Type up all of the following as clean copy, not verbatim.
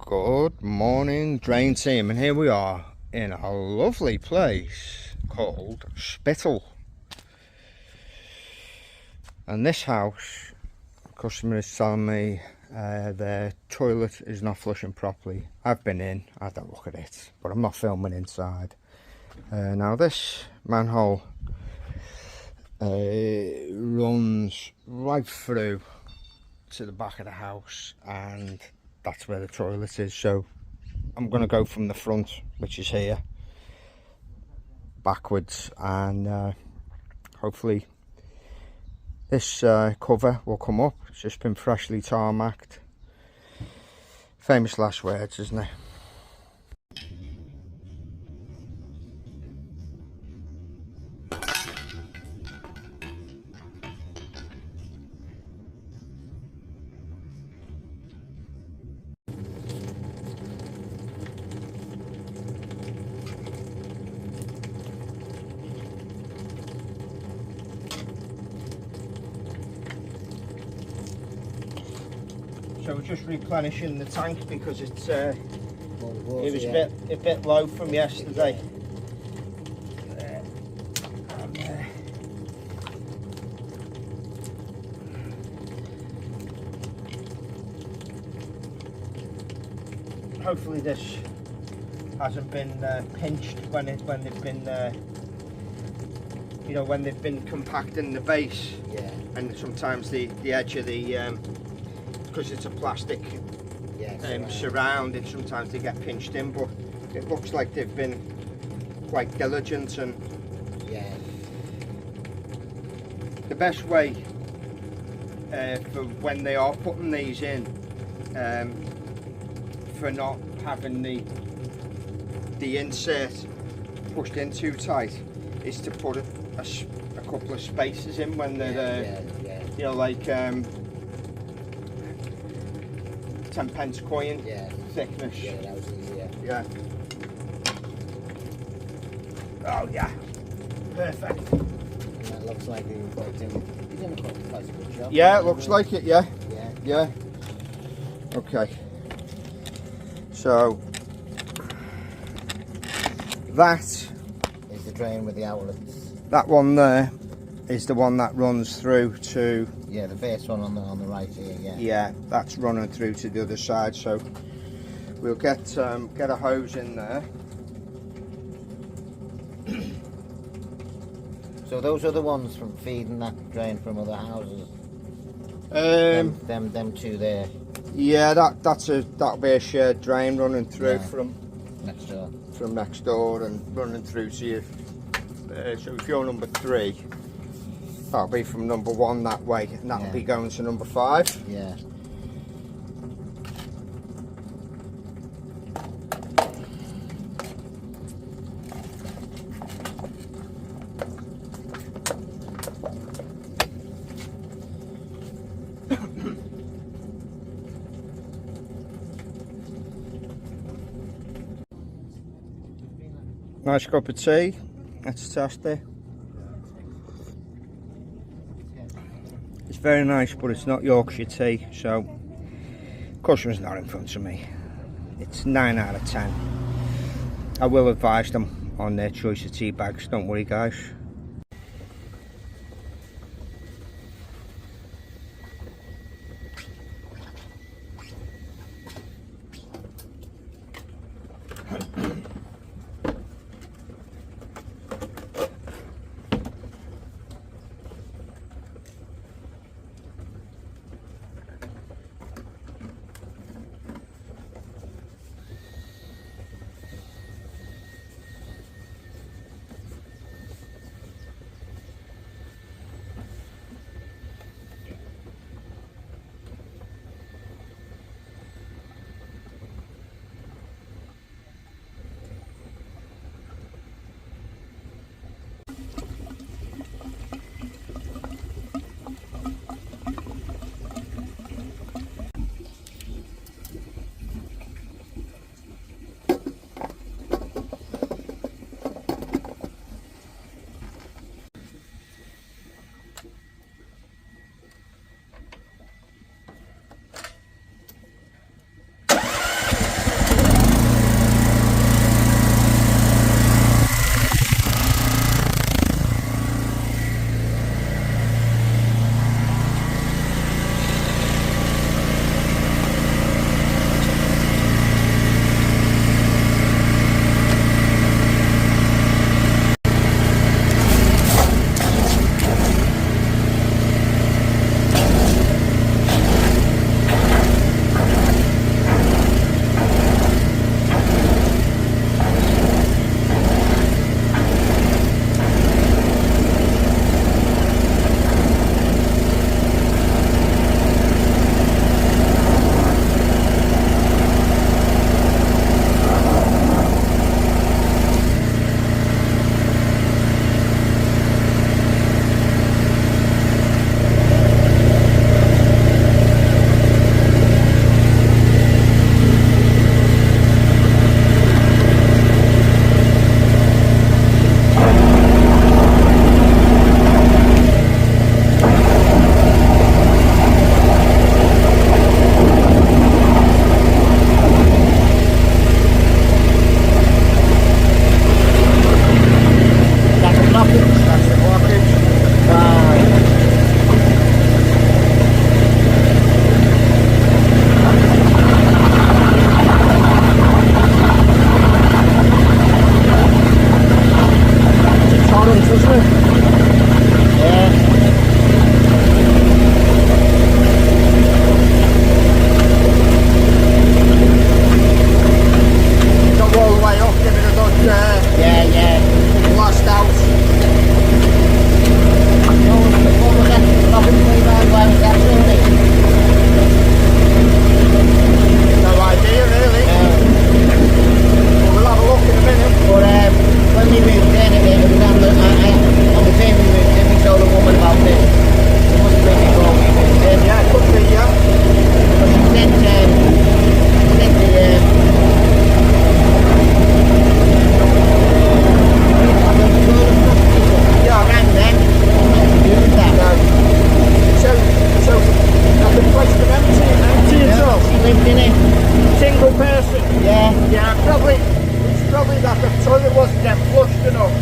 Good morning, drain team, and here we are in a lovely place called Spittal. And this house, the customer is telling me their toilet is not flushing properly. I've been in, I had a look at it, but I'm not filming inside. Now this manhole runs right through to the back of the house, and that's where the toilet is. So I'm going to go from the front, which is here, backwards, and hopefully this cover will come up. It's just been freshly tarmacked. Famous last words, isn't it? So we're just replenishing the tank because it's it was a bit low from yesterday. Hopefully this hasn't been pinched when they've been you know, when they've been compacting the base. Yeah. And sometimes the edge of the because it's a plastic surround, and sometimes they get pinched in, but it looks like they've been quite diligent. And the best way for when they are putting these in, for not having the insert pushed in too tight, is to put a couple of spaces in when they're you know, like 10p coin thickness. Yeah, that was easier. Yeah. Oh yeah. Perfect. And that looks like he was doing quite a good job. Yeah, it looks like it, yeah. Yeah. Yeah. Okay. So that is the drain with the outlets. That one there is the one that runs through to, yeah, the base one on the right here. Yeah. Yeah, that's running through to the other side. So we'll get a hose in there. So those are the ones from feeding that drain from other houses. Them two there. Yeah, that'll be a shared drain running through from next door. From next door and running through to you. So if you're number 3, that'll be from number 1 that way, and that'll be going to number 5. Yeah. Nice cup of tea. Let's test it. It's very nice, but it's not Yorkshire tea, so customer's not in front of me. It's 9 out of 10. I will advise them on their choice of tea bags, don't worry guys. single person? Yeah. Yeah, it's probably that the toilet wasn't getting flushed enough.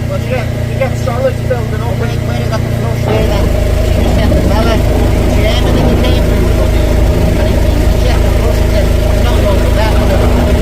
But you get solids building up. Where you got the flush there then? She just had the fella. She everything he came through the bloody. And he checked the flush and said, not wrong with that, was it?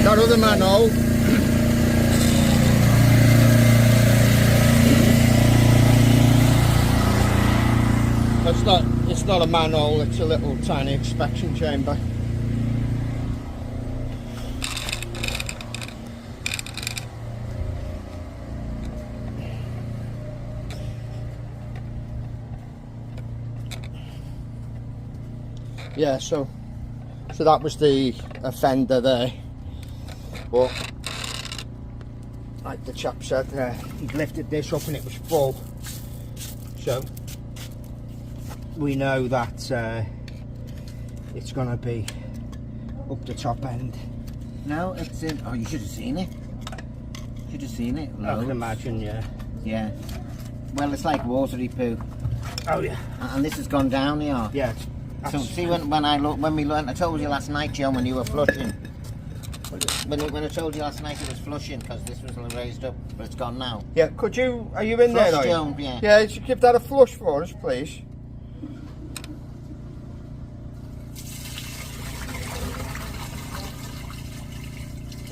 That other manhole. It's not a manhole, it's a little tiny inspection chamber. Yeah, so that was the offender there, but like the chap said, he'd lifted this up and it was full, so we know that it's gonna be up the top end. No, it's in. Oh, you should have seen it. Should have seen it. I can imagine, yeah. Yeah. Well, it's like watery poo. Oh yeah. And this has gone down here. Yeah. So see when we learned, I told you last night, John, when you were flushing. When I told you last night it was flushing because this was raised up, but it's gone now. Yeah. Could you? Are you in there? Flush, Joan, yeah. Yeah. You should give that a flush for us, please.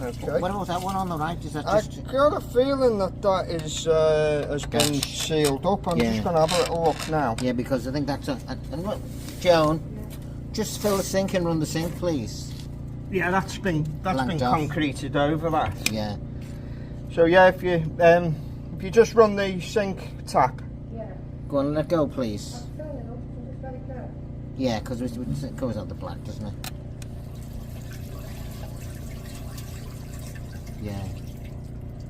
Okay. What about that one on the right? Is that just? I got a feeling that is has been sealed up. I'm just going to have a little look now. Yeah, because I think that's and look, Joan, just fill the sink and run the sink, please. Yeah, that's been Blanked off. concreted over that. Yeah. So yeah, if you just run the sink tap. Go on, let go, please. Yeah, because it goes out the black, doesn't it? Yeah.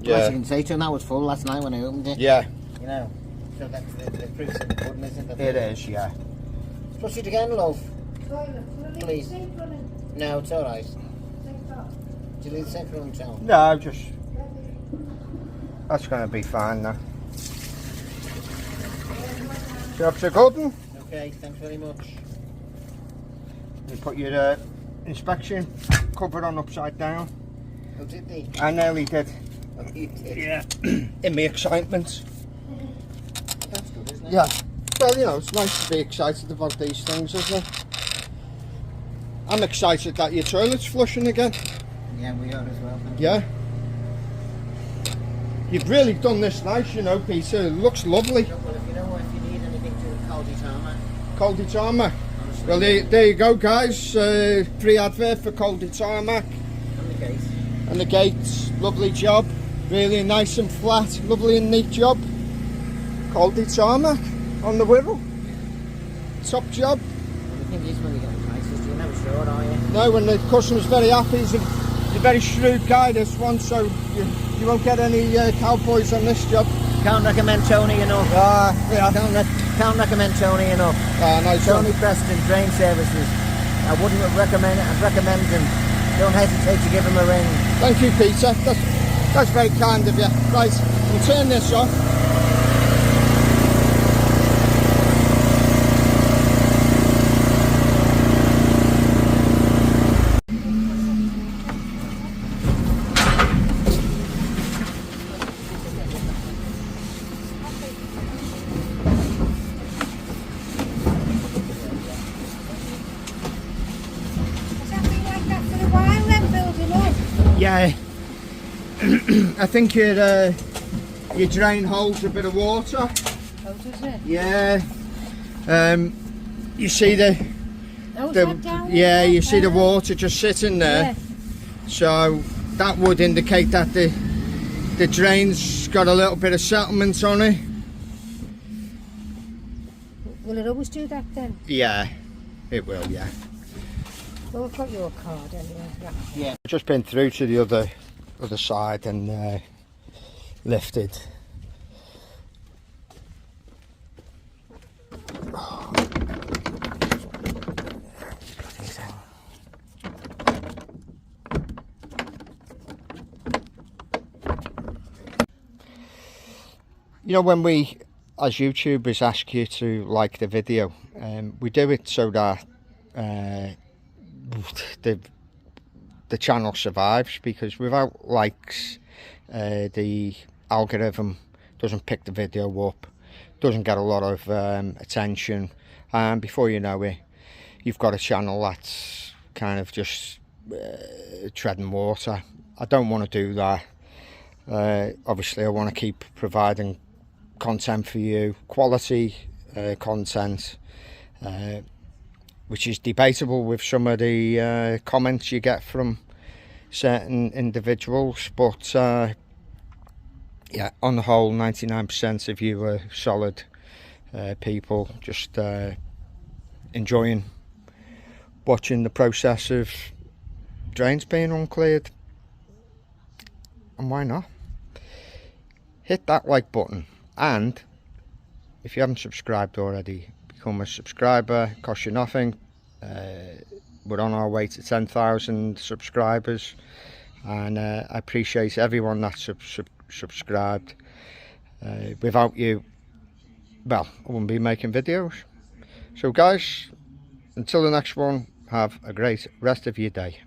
Yeah. As you can see, that was full last night when I opened it. Yeah. You know, so that's the proof's in the pudding, isn't it? It is, yeah. Flush it again, love. Please. No, it's alright. Do you leave the sink running, Tom? No, just... That's going to be fine now. Job's a good one. Okay, thanks very much. You put your inspection cover on upside down. Oh, did they? I nearly did. Oh, you did? Yeah. In my excitement. That's good, isn't it? Yeah. Well, you know, it's nice to be excited about these things, isn't it? I'm excited that your toilet's flushing again. Yeah, we are as well. Thank you. Yeah. You've really done this nice, you know, Peter. It looks lovely. Well, if you need anything to Caldy Tarmac. Caldy Tarmac. Well, there you go, guys. Free advert for Caldy Tarmac. And the gate. And the gates, lovely job. Really nice and flat, lovely and neat job. Caldy Tarmac on the Wirral. Top job. Well, the thing is, when you get the prices, you're never sure, are you? No, when the customer's very happy, he's a very shrewd guy, this one, so you won't get any cowboys on this job. Can't recommend Tony enough. Yeah. Can't recommend Tony enough. Nice Tony one. Preston, Drain Services. I wouldn't recommend. I'd recommend him. Don't hesitate to give him a ring. Thank you, Peter. That's very kind of you. Right, we'll turn this off. Yeah, I think your drain holds a bit of water. Oh, does it? Yeah. You see the down yeah, there? you see the water just sitting there. Yeah. So that would indicate that the drain's got a little bit of settlement on it. Will it always do that then? Yeah, it will. Yeah. Well, I've got your card anyway. Yeah. I've just been through to the other side and lifted. You know, when we as YouTubers ask you to like the video, we do it so that the channel survives, because without likes the algorithm doesn't pick the video up, doesn't get a lot of attention, and before you know it, you've got a channel that's kind of just treading water. I don't want to do that. Obviously I want to keep providing content for you, quality content, which is debatable with some of the comments you get from certain individuals, but yeah, on the whole 99% of you are solid people, just enjoying watching the process of drains being uncleared. And why not? Hit that like button, and if you haven't subscribed already, become a subscriber. Costs you nothing. We're on our way to 10,000 subscribers, and I appreciate everyone that's subscribed. Without you, well, I wouldn't be making videos. So guys, until the next one, have a great rest of your day.